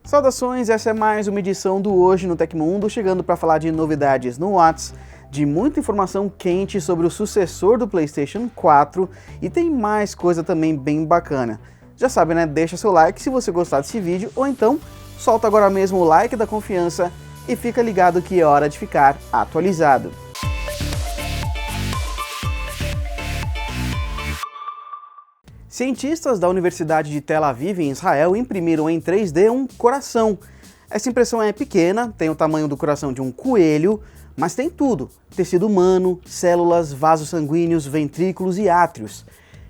Saudações, essa é mais uma edição do Hoje no Tecmundo, chegando para falar de novidades no Whats, de muita informação quente sobre o sucessor do PlayStation 4 e tem mais coisa também bem bacana. Já sabe, né? Deixa seu like se você gostar desse vídeo ou então solta agora mesmo o like da confiança e fica ligado que é hora de ficar atualizado. Cientistas da Universidade de Tel Aviv, em Israel, imprimiram em 3D um coração. Essa impressão é pequena, tem o tamanho do coração de um coelho, mas tem tudo: tecido humano, células, vasos sanguíneos, ventrículos e átrios.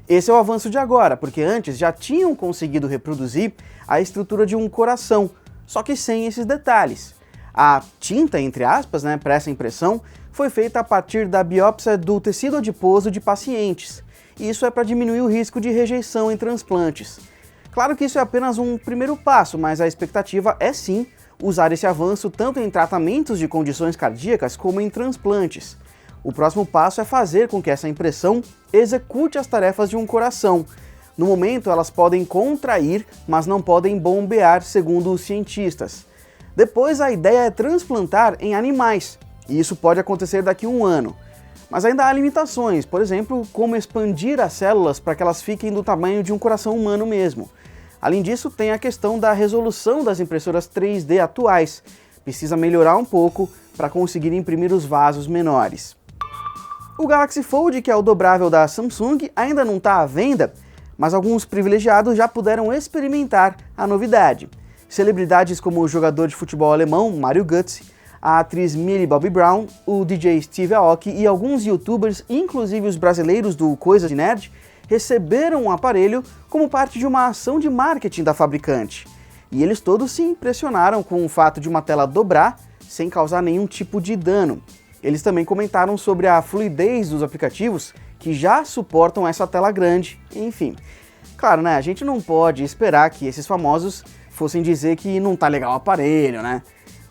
Esse é o avanço de agora, porque antes já tinham conseguido reproduzir a estrutura de um coração, só que sem esses detalhes. A tinta, entre aspas, para essa impressão, foi feita a partir da biópsia do tecido adiposo de pacientes. E isso é para diminuir o risco de rejeição em transplantes. Claro que isso é apenas um primeiro passo, mas a expectativa é sim usar esse avanço tanto em tratamentos de condições cardíacas como em transplantes. O próximo passo é fazer com que essa impressão execute as tarefas de um coração. No momento elas podem contrair, mas não podem bombear, segundo os cientistas. Depois a ideia é transplantar em animais, e isso pode acontecer daqui a um ano. Mas ainda há limitações, por exemplo, como expandir as células para que elas fiquem do tamanho de um coração humano mesmo. Além disso, tem a questão da resolução das impressoras 3D atuais. Precisa melhorar um pouco para conseguir imprimir os vasos menores. O Galaxy Fold, que é o dobrável da Samsung, ainda não está à venda, mas alguns privilegiados já puderam experimentar a novidade. Celebridades como o jogador de futebol alemão Mario Götze, a atriz Millie Bobby Brown, o DJ Steve Aoki e alguns youtubers, inclusive os brasileiros do Coisa de Nerd, receberam o aparelho como parte de uma ação de marketing da fabricante. E eles todos se impressionaram com o fato de uma tela dobrar sem causar nenhum tipo de dano. Eles também comentaram sobre a fluidez dos aplicativos que já suportam essa tela grande, enfim. Claro, a gente não pode esperar que esses famosos fossem dizer que não tá legal o aparelho,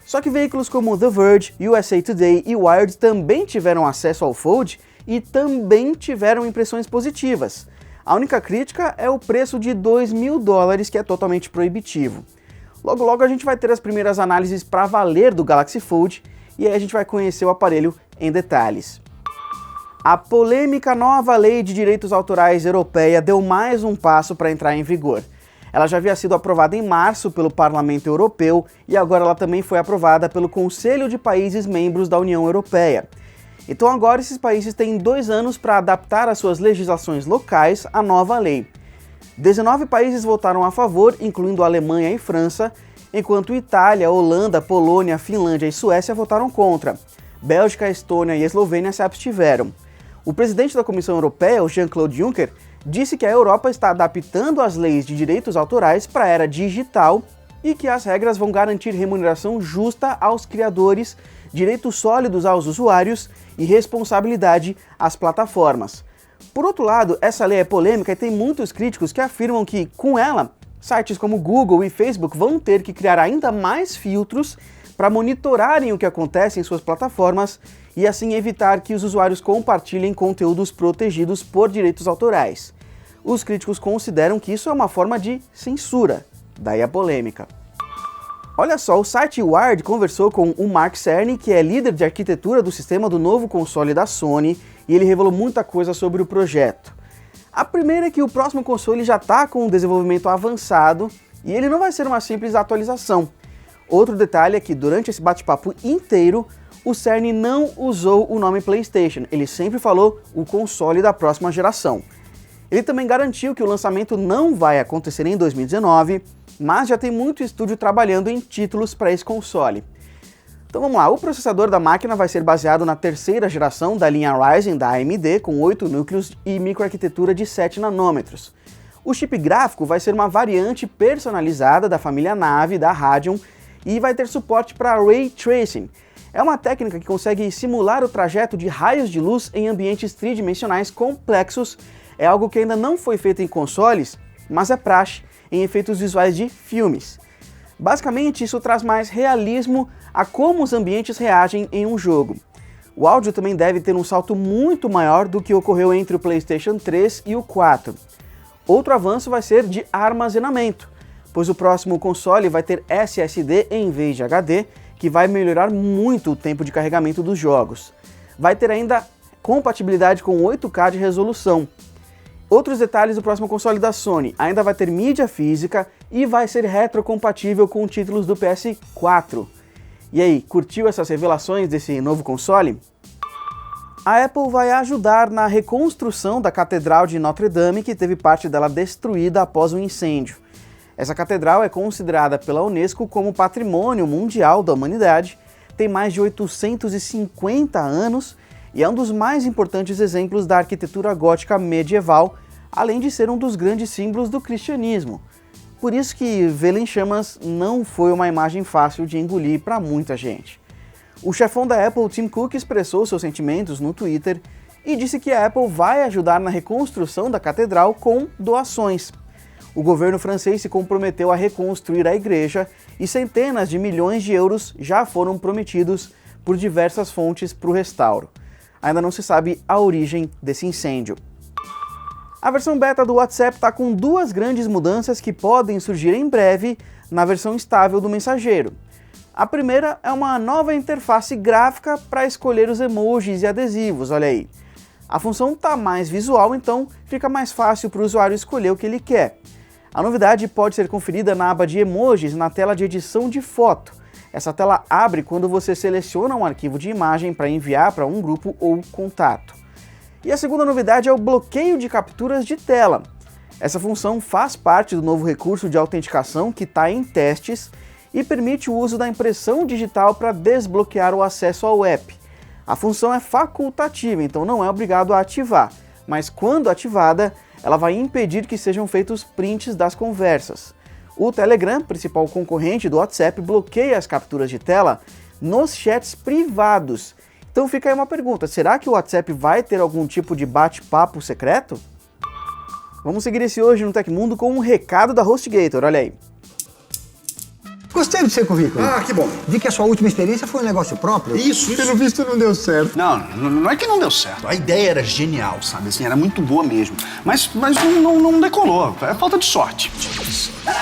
Só que veículos como The Verge, USA Today e Wired também tiveram acesso ao Fold e também tiveram impressões positivas. A única crítica é o preço de $2.000, que é totalmente proibitivo. Logo logo a gente vai ter as primeiras análises para valer do Galaxy Fold e aí a gente vai conhecer o aparelho em detalhes. A polêmica nova lei de direitos autorais europeia deu mais um passo para entrar em vigor. Ela já havia sido aprovada em março pelo Parlamento Europeu e agora ela também foi aprovada pelo Conselho de Países Membros da União Europeia. Então agora esses países têm 2 anos para adaptar as suas legislações locais à nova lei. 19 países votaram a favor, incluindo Alemanha e França, enquanto Itália, Holanda, Polônia, Finlândia e Suécia votaram contra. Bélgica, Estônia e Eslovênia se abstiveram. O presidente da Comissão Europeia, o Jean-Claude Juncker, disse que a Europa está adaptando as leis de direitos autorais para a era digital e que as regras vão garantir remuneração justa aos criadores, direitos sólidos aos usuários e responsabilidade às plataformas. Por outro lado, essa lei é polêmica e tem muitos críticos que afirmam que, com ela, sites como Google e Facebook vão ter que criar ainda mais filtros para monitorarem o que acontece em suas plataformas e assim evitar que os usuários compartilhem conteúdos protegidos por direitos autorais. Os críticos consideram que isso é uma forma de censura, daí a polêmica. Olha só, o site Wired conversou com o Mark Cerny, que é líder de arquitetura do sistema do novo console da Sony, e ele revelou muita coisa sobre o projeto. A primeira é que o próximo console já está com um desenvolvimento avançado e ele não vai ser uma simples atualização. Outro detalhe é que durante esse bate-papo inteiro, o Cerny não usou o nome PlayStation, ele sempre falou o console da próxima geração. Ele também garantiu que o lançamento não vai acontecer em 2019, mas já tem muito estúdio trabalhando em títulos para esse console. Então vamos lá, o processador da máquina vai ser baseado na 3ª geração da linha Ryzen da AMD, com 8 núcleos e microarquitetura de 7 nanômetros. O chip gráfico vai ser uma variante personalizada da família Navi da Radeon e vai ter suporte para Ray Tracing. É uma técnica que consegue simular o trajeto de raios de luz em ambientes tridimensionais complexos. É algo que ainda não foi feito em consoles, mas é praxe em efeitos visuais de filmes. Basicamente, isso traz mais realismo a como os ambientes reagem em um jogo. O áudio também deve ter um salto muito maior do que ocorreu entre o PlayStation 3 e o 4. Outro avanço vai ser de armazenamento. pois o próximo console vai ter SSD em vez de HD, que vai melhorar muito o tempo de carregamento dos jogos. Vai ter ainda compatibilidade com 8K de resolução. Outros detalhes do próximo console da Sony: ainda vai ter mídia física e vai ser retrocompatível com títulos do PS4. E aí, curtiu essas revelações desse novo console? A Apple vai ajudar na reconstrução da Catedral de Notre Dame, que teve parte dela destruída após um incêndio. Essa catedral é considerada pela Unesco como Patrimônio Mundial da Humanidade, tem mais de 850 anos e é um dos mais importantes exemplos da arquitetura gótica medieval, além de ser um dos grandes símbolos do cristianismo. Por isso que vê-la em chamas não foi uma imagem fácil de engolir para muita gente. O chefão da Apple, Tim Cook, expressou seus sentimentos no Twitter e disse que a Apple vai ajudar na reconstrução da catedral com doações. O governo francês se comprometeu a reconstruir a igreja e centenas de milhões de euros já foram prometidos por diversas fontes para o restauro. Ainda não se sabe a origem desse incêndio. A versão beta do WhatsApp está com duas grandes mudanças que podem surgir em breve na versão estável do mensageiro. A primeira é uma nova interface gráfica para escolher os emojis e adesivos, olha aí. A função está mais visual, então fica mais fácil para o usuário escolher o que ele quer. A novidade pode ser conferida na aba de emojis na tela de edição de foto. Essa tela abre quando você seleciona um arquivo de imagem para enviar para um grupo ou contato. E a segunda novidade é o bloqueio de capturas de tela. Essa função faz parte do novo recurso de autenticação que está em testes e permite o uso da impressão digital para desbloquear o acesso ao app. A função é facultativa, então não é obrigado a ativar, mas quando ativada, ela vai impedir que sejam feitos prints das conversas. O Telegram, principal concorrente do WhatsApp, bloqueia as capturas de tela nos chats privados. Então fica aí uma pergunta: será que o WhatsApp vai ter algum tipo de bate-papo secreto? Vamos seguir esse Hoje no Tecmundo com um recado da HostGator, olha aí. Gostei do seu currículo. Ah, que bom. Vi que a sua última experiência foi um negócio próprio. Isso. Pelo visto não deu certo. Não é que não deu certo. A ideia era genial, sabe? Assim, era muito boa mesmo. Mas não decolou. É falta de sorte.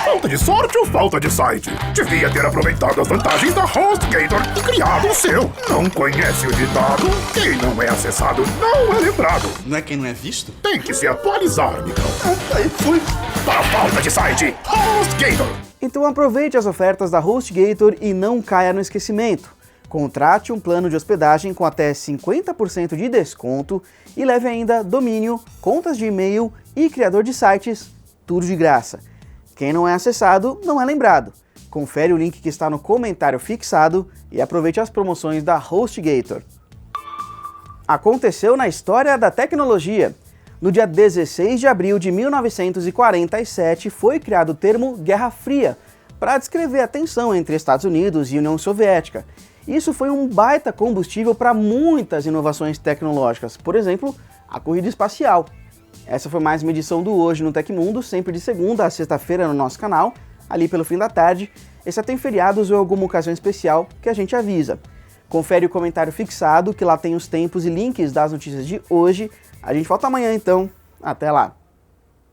Falta de sorte ou falta de site? Devia ter aproveitado as vantagens da HostGator e criado o seu. Não conhece o ditado? Quem não é acessado não é lembrado. Não é quem não é visto? Tem que se atualizar, amigão. Aí fui. Para a falta de site, HostGator. Então aproveite as ofertas da HostGator e não caia no esquecimento. Contrate um plano de hospedagem com até 50% de desconto e leve ainda domínio, contas de e-mail e criador de sites, tudo de graça. Quem não é acessado, não é lembrado. Confere o link que está no comentário fixado e aproveite as promoções da HostGator. Aconteceu na história da tecnologia. No dia 16 de abril de 1947 foi criado o termo Guerra Fria para descrever a tensão entre Estados Unidos e União Soviética. Isso foi um baita combustível para muitas inovações tecnológicas, por exemplo, a corrida espacial. Essa foi mais uma edição do Hoje no Tecmundo, sempre de segunda a sexta-feira no nosso canal, ali pelo fim da tarde, exceto em feriados ou alguma ocasião especial que a gente avisa. Confere o comentário fixado, que lá tem os tempos e links das notícias de hoje. A gente volta amanhã então, até lá!